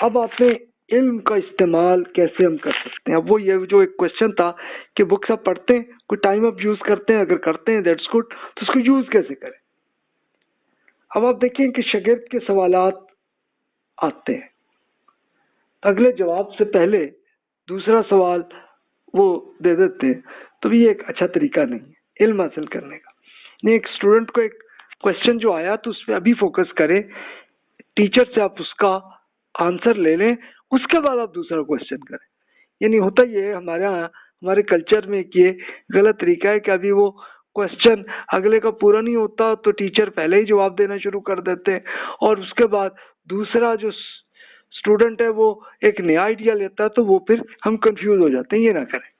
اب آپ نے علم کا استعمال کیسے ہم کر سکتے ہیں. اب وہ یہ جو ایک کوشچن تھا کہ بکس آپ پڑھتے ہیں, کوئی ٹائم آپ یوز کرتے ہیں, اگر کرتے ہیں دیٹس گڈ, تو اس کو یوز کیسے کریں. اب آپ دیکھیں کہ شاگرد کے سوالات آتے ہیں, اگلے جواب سے پہلے دوسرا سوال وہ دے دیتے ہیں, تو یہ ایک اچھا طریقہ نہیں ہے علم حاصل کرنے کا. نہیں, ایک اسٹوڈنٹ کو ایک کوشچن جو آیا تو اس پہ ابھی فوکس کریں, ٹیچر سے آپ اس کا آنسر لے لیں, اس کے بعد آپ دوسرا کوشچن کریں. یعنی ہوتا یہ ہے ہمارے کلچر میں کہ یہ غلط طریقہ ہے کہ ابھی وہ کوشچن اگلے کا پورا نہیں ہوتا تو ٹیچر پہلے ہی جواب دینا شروع کر دیتے ہیں, اور اس کے بعد دوسرا جو اسٹوڈنٹ ہے وہ ایک نیا آئیڈیا لیتا ہے, تو وہ پھر ہم کنفیوز ہو جاتے ہیں. یہ نہ کریں.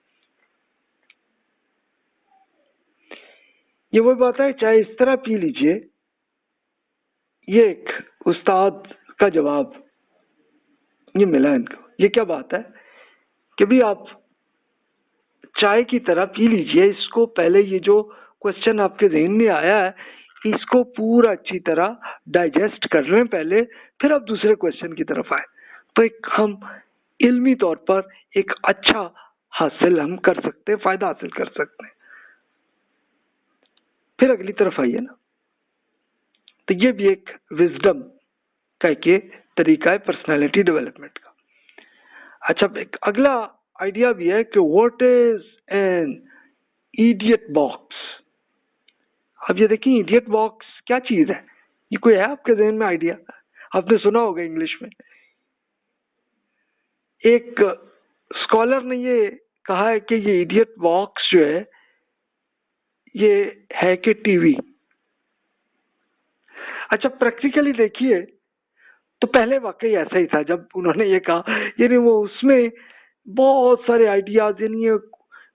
یہ وہ بات ہے, چاہے اس طرح پی لیجئے. یہ ایک استاد کا جواب یہ ملا ان کو. یہ کیا بات ہے کہ بھی آپ چائے کی طرح پی لیجئے اس کو. پہلے یہ جو کوشچن آپ کے ذہن میں آیا ہے اس کو پورا اچھی طرح ڈائجسٹ کر لیں پہلے, پھر آپ دوسرے کوشچن کی طرف آئے, تو ایک ہم علمی طور پر ایک اچھا حاصل ہم کر سکتے ہیں, فائدہ حاصل کر سکتے ہیں. پھر اگلی طرف آئیے نا. تو یہ بھی ایک وزڈم کا ایک طریقہ ہے پرسنالٹی ڈیولپمنٹ کا. اچھا, ایک اگلا آئیڈیا بھی ہے کہ what is an edit box. اب یہ دیکھیں ایڈیٹ باکس کیا چیز ہے, یہ کوئی ہے آپ کے ذہن میں آئیڈیا؟ آپ نے سنا ہوگا انگلش میں. ایک اسکالر نے یہ کہا ہے کہ یہ ایڈیٹ باکس جو ہے یہ ہے کہ ٹی وی. اچھا, پریکٹیکلی دیکھیے تو پہلے واقعی ایسا ہی تھا جب انہوں نے یہ کہا. یعنی وہ اس میں بہت سارے آئیڈیاز, یعنی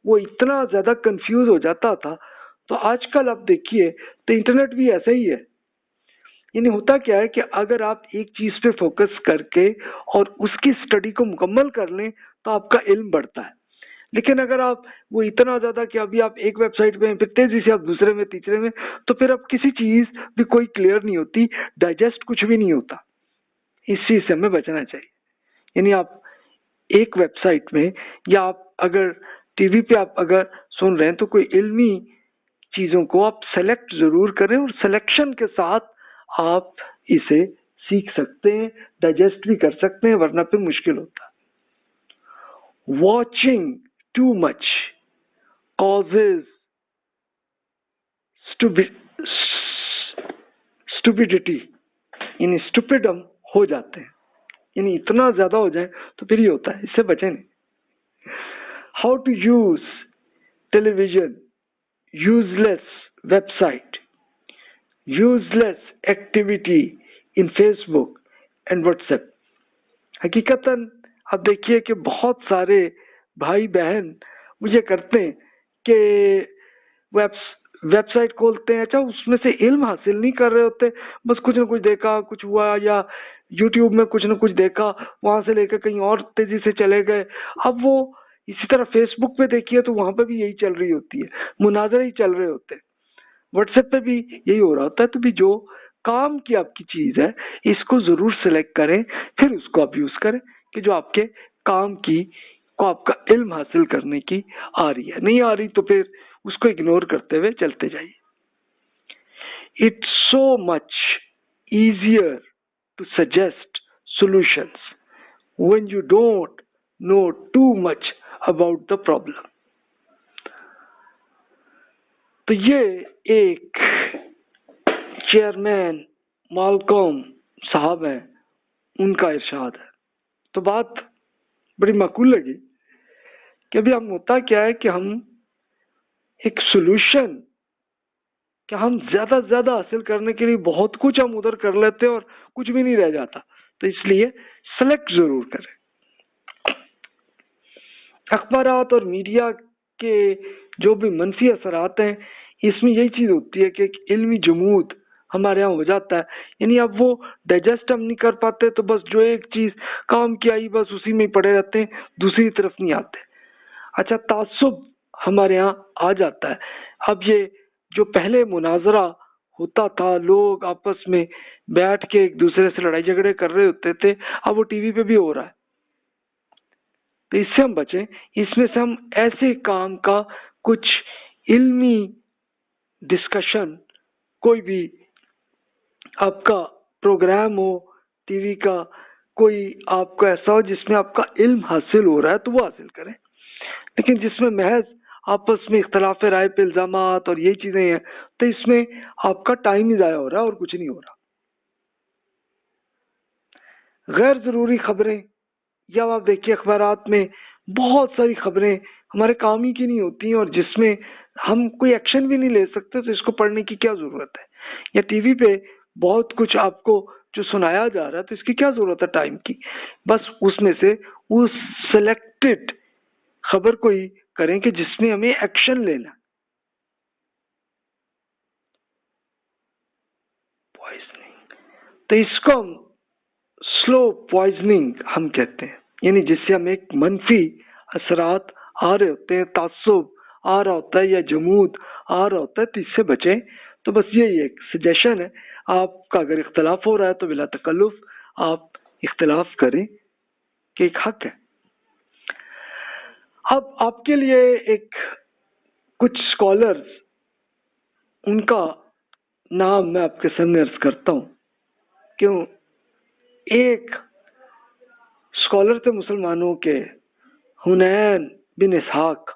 وہ اتنا زیادہ کنفیوز ہو جاتا تھا. تو آج کل آپ دیکھیے تو انٹرنیٹ بھی ایسا ہی ہے. یعنی ہوتا کیا ہے کہ اگر آپ ایک چیز پہ فوکس کر کے اور اس کی اسٹڈی کو مکمل کر لیں تو آپ کا علم بڑھتا ہے. لیکن اگر آپ وہ اتنا زیادہ کہ ابھی آپ ایک ویب سائٹ پہ ہیں, پھر تیزی سے آپ دوسرے میں, تیسرے میں, تو پھر اب کسی چیز بھی کوئی کلیئر نہیں ہوتی, ڈائجسٹ کچھ بھی نہیں ہوتا. اس چیز سے ہمیں بچنا چاہیے. یعنی آپ ایک ویب سائٹ میں یا آپ اگر ٹی وی پہ آپ اگر سن رہے ہیں تو کوئی علمی چیزوں کو آپ سلیکٹ ضرور کریں, اور سلیکشن کے ساتھ آپ اسے سیکھ سکتے ہیں, ڈائجسٹ بھی کر سکتے ہیں, ورنہ پھر مشکل ہوتا ہے. Watching too much causes stupidity. یعنی اسٹوپڈ ہم ہو جاتے ہیں, یعنی اتنا زیادہ ہو جائیں تو پھر یہ ہوتا ہے. اس سے بچیں نہیں. How to use television, useless website, useless activity in Facebook and WhatsApp. حقیقتاً آپ دیکھیے کہ بہت سارے بھائی بہن مجھے کرتے ہیں کہ ویب سائٹ کھولتے ہیں, اچھا اس میں سے علم حاصل نہیں کر رہے ہوتے, بس کچھ نہ کچھ دیکھا, کچھ ہوا, یا یوٹیوب میں کچھ نہ کچھ دیکھا, وہاں سے لے کے کہیں اور تیزی سے چلے گئے. اب وہ اسی طرح فیس بک پہ دیکھیے تو وہاں پہ بھی یہی چل رہی ہوتی ہے, مناظرے ہی چل رہے ہوتے ہیں, واٹس ایپ پہ بھی یہی ہو رہا ہوتا ہے. تو بھی جو کام کی آپ کی چیز ہے اس کو ضرور سلیکٹ کریں, پھر اس کو آپ یوز کریں کہ جو آپ کے کام کی کو آپ کا علم حاصل کرنے کی آ رہی ہے. نہیں آ رہی تو پھر اس کو اگنور کرتے ہوئے چلتے جائیے. It's so much easier to suggest solutions when you don't know too much about the problem. تو یہ ایک چیئرمین مالکم صاحب ہیں, ان کا ارشاد ہے. تو بات بڑی معقول لگی کہ ابھی ہم ہوتا کیا ہے کہ ہم ایک سولوشن کہ ہم زیادہ سے زیادہ حاصل کرنے کے لیے بہت کچھ ہم ادھر کر لیتے ہیں اور کچھ بھی نہیں رہ جاتا. تو اس لیے سلیکٹ ضرور کریں. اخبارات اور میڈیا کے جو بھی منفی اثرات ہیں اس میں یہی چیز ہوتی ہے کہ ایک علمی جمود ہمارے یہاں ہو جاتا ہے. یعنی اب وہ ڈائجسٹ ہم نہیں کر پاتے, تو بس جو ایک چیز کام کی آئی بس اسی میں پڑے رہتے ہیں, دوسری طرف نہیں آتے. اچھا, تعصب ہمارے یہاں آ جاتا ہے. اب یہ جو پہلے مناظرہ ہوتا تھا، لوگ آپس میں بیٹھ کے ایک دوسرے سے لڑائی جھگڑے کر رہے ہوتے تھے، اب وہ ٹی وی پہ بھی ہو رہا ہے. تو اس سے ہم بچیں. اس میں سے ہم ایسے کام کا کچھ علمی ڈسکشن، کوئی بھی آپ کا پروگرام ہو ٹی وی کا، کوئی آپ کا ایسا ہو جس میں آپ کا علم حاصل ہو رہا ہے تو وہ حاصل کریں. لیکن جس میں محض آپس میں اختلاف رائے پہ الزامات اور یہ چیزیں ہیں، تو اس میں آپ کا ٹائم ہی ضائع ہو رہا ہے اور کچھ نہیں ہو رہا. غیر ضروری خبریں، یا آپ دیکھیے اخبارات میں بہت ساری خبریں ہمارے کام ہی کی نہیں ہوتی ہیں، اور جس میں ہم کوئی ایکشن بھی نہیں لے سکتے، تو اس کو پڑھنے کی کیا ضرورت ہے؟ یا ٹی وی پہ بہت کچھ آپ کو جو سنایا جا رہا ہے، تو اس کی کیا ضرورت ہے ٹائم کی؟ بس اس میں سے اس سلیکٹڈ خبر کو ہی کریں کہ جس میں ہمیں ایکشن لینا. تو اس کو ہم سلو پوائزننگ ہم کہتے ہیں، یعنی جس سے ہم ایک منفی اثرات آ رہے ہوتے ہیں، تعصب آ رہا ہوتا ہے یا جمود آ رہا ہوتا ہے، تو اس سے بچیں. تو بس یہی ایک سجیشن ہے. آپ کا اگر اختلاف ہو رہا ہے تو بلا تکلف آپ اختلاف کریں کہ ایک حق ہے. اب آپ کے لیے ایک کچھ اسکالرز، ان کا نام میں آپ کے سامنے عرض کرتا ہوں. کیوں؟ ایک اسکالر تھے مسلمانوں کے، حنین بن اسحاق،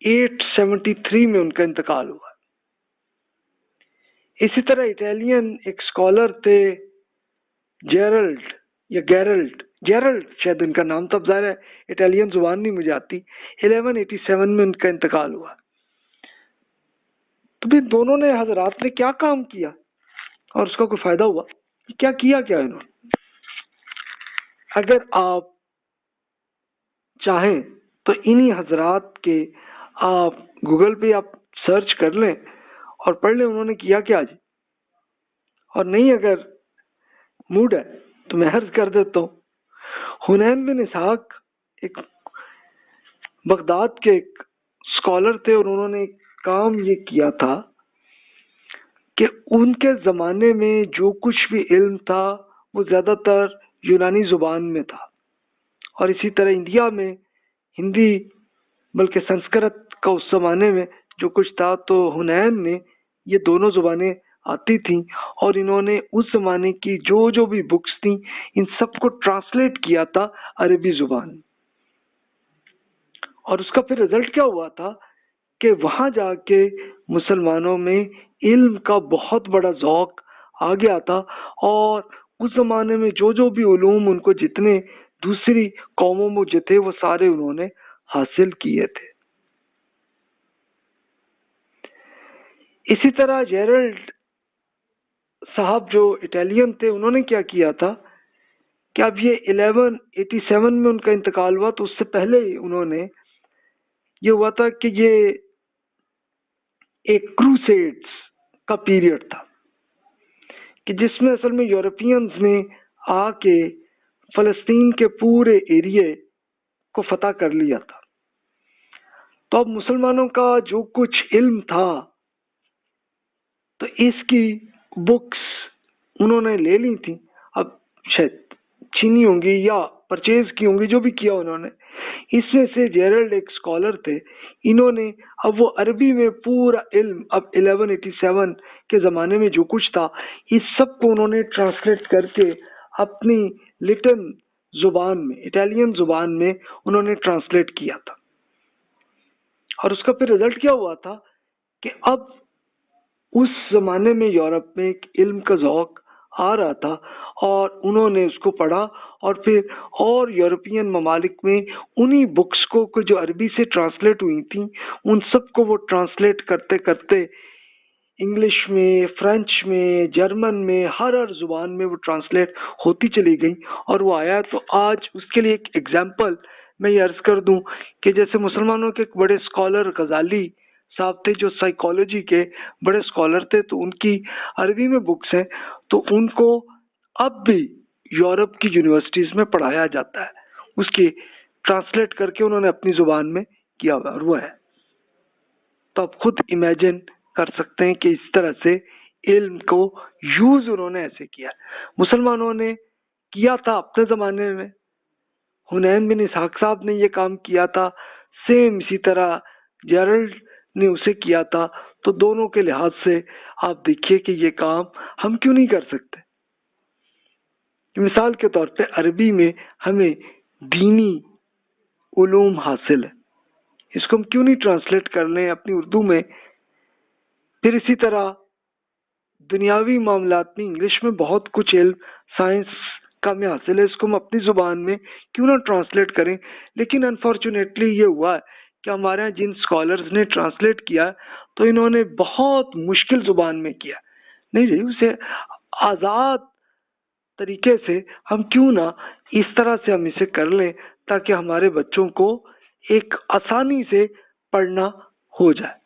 873 میں ان کا انتقال ہوا. اسی طرح اٹالین ایک اسکالر تھے، جیرلڈ شاید ان کا نام تھا، اب ظاہر ہے اٹالین زبان نہیں مجھے آتی. 1187 میں ان کا انتقال ہوا. تو بھی دونوں نے حضرات نے کیا کام کیا اور اس کا کوئی فائدہ ہوا؟ کیا کیا انہوں نے؟ اگر آپ چاہیں تو انہی حضرات کے آپ گوگل پہ آپ سرچ کر لیں اور پڑھ لیں انہوں نے کیا کیا جی. اور نہیں اگر موڈ ہے تو میں عرض کر دیتا ہوں. حنین بن اسحاق ایک بغداد کے ایک اسکالر تھے، اور انہوں نے کام یہ کیا تھا کہ ان کے زمانے میں جو کچھ بھی علم تھا وہ زیادہ تر یونانی زبان میں تھا، اور اسی طرح انڈیا میں ہندی بلکہ سنسکرت کا اس زمانے میں جو کچھ تھا. تو حنین نے یہ دونوں زبانیں آتی تھیں، اور انہوں نے اس زمانے کی جو بھی بکس تھیں ان سب کو ٹرانسلیٹ کیا تھا عربی زبان. اور اس کا پھر رزلٹ کیا ہوا تھا کہ وہاں جا کے مسلمانوں میں علم کا بہت بڑا ذوق آ گیا تھا، اور اس زمانے میں جو بھی علوم ان کو جتنے دوسری قوموں میں جو تھے وہ سارے انہوں نے حاصل کیے تھے. اسی طرح جیرلڈ صاحب جو اٹالین تھے، انہوں نے کیا کیا تھا کہ اب یہ 1187 میں ان کا انتقال ہوا، تو اس سے پہلے انہوں نے یہ ہوا تھا کہ یہ ایک کروسیڈز کا پیریڈ تھا کہ جس میں اصل میں یورپینز نے آ کے فلسطین کے پورے ایریے کو فتح کر لیا تھا. تو اب مسلمانوں کا جو کچھ علم تھا تو اس کی بکس انہوں نے لے لی تھی، اب شاید چھینی ہوں گی یا پرچیز کی ہوں گی، جو بھی کیا انہوں نے. اس میں سے جیرلڈ ایک اسکالر تھے، انہوں نے اب وہ عربی میں پورا علم اب 1187 کے زمانے میں جو کچھ تھا اس سب کو انہوں نے ٹرانسلیٹ کر کے اپنی لٹن زبان میں، اٹالین زبان میں انہوں نے ٹرانسلیٹ کیا تھا. اور اس کا پھر رزلٹ کیا ہوا تھا کہ اب اس زمانے میں یورپ میں ایک علم کا ذوق آ رہا تھا، اور انہوں نے اس کو پڑھا، اور پھر اور یورپین ممالک میں انہی بکس کو جو عربی سے ٹرانسلیٹ ہوئی تھیں ان سب کو وہ ٹرانسلیٹ کرتے کرتے انگلش میں، فرینچ میں، جرمن میں، ہر زبان میں وہ ٹرانسلیٹ ہوتی چلی گئی اور وہ آیا. تو آج اس کے لیے ایک ایگزامپل میں یہ عرض کر دوں کہ جیسے مسلمانوں کے ایک بڑے اسکالر غزالی صاحب تھے جو سائیکالوجی کے بڑے اسکالر تھے، تو ان کی عربی میں بکس ہیں، تو ان کو اب بھی یورپ کی یونیورسٹیز میں پڑھایا جاتا ہے، اس کی ٹرانسلیٹ کر کے انہوں نے اپنی زبان میں کیا ہوا اور وہ ہے. تو آپ خود امیجن کر سکتے ہیں کہ اس طرح سے علم کو یوز انہوں نے ایسے کیا. مسلمانوں نے کیا تھا اپنے زمانے میں، حنین بن اسحاق صاحب نے یہ کام کیا تھا، سیم اسی طرح جیرلڈ نے اسے کیا تھا. تو دونوں کے لحاظ سے آپ دیکھیے کہ یہ کام ہم کیوں نہیں کر سکتے. مثال کے طور پہ عربی میں ہمیں دینی علوم حاصل ہے، اس کو ہم کیوں نہیں ٹرانسلیٹ کر لیں اپنی اردو میں. پھر اسی طرح دنیاوی معاملات میں انگلش میں بہت کچھ علم سائنس کا میں حاصل ہے، اس کو ہم اپنی زبان میں کیوں نہ ٹرانسلیٹ کریں. لیکن انفارچونیٹلی یہ ہوا ہے کہ ہمارے یہاں جن اسکالرز نے ٹرانسلیٹ کیا تو انہوں نے بہت مشکل زبان میں کیا. نہیں جی، اسے آزاد طریقے سے ہم کیوں نہ اس طرح سے ہم اسے کر لیں تاکہ ہمارے بچوں کو ایک آسانی سے پڑھنا ہو جائے.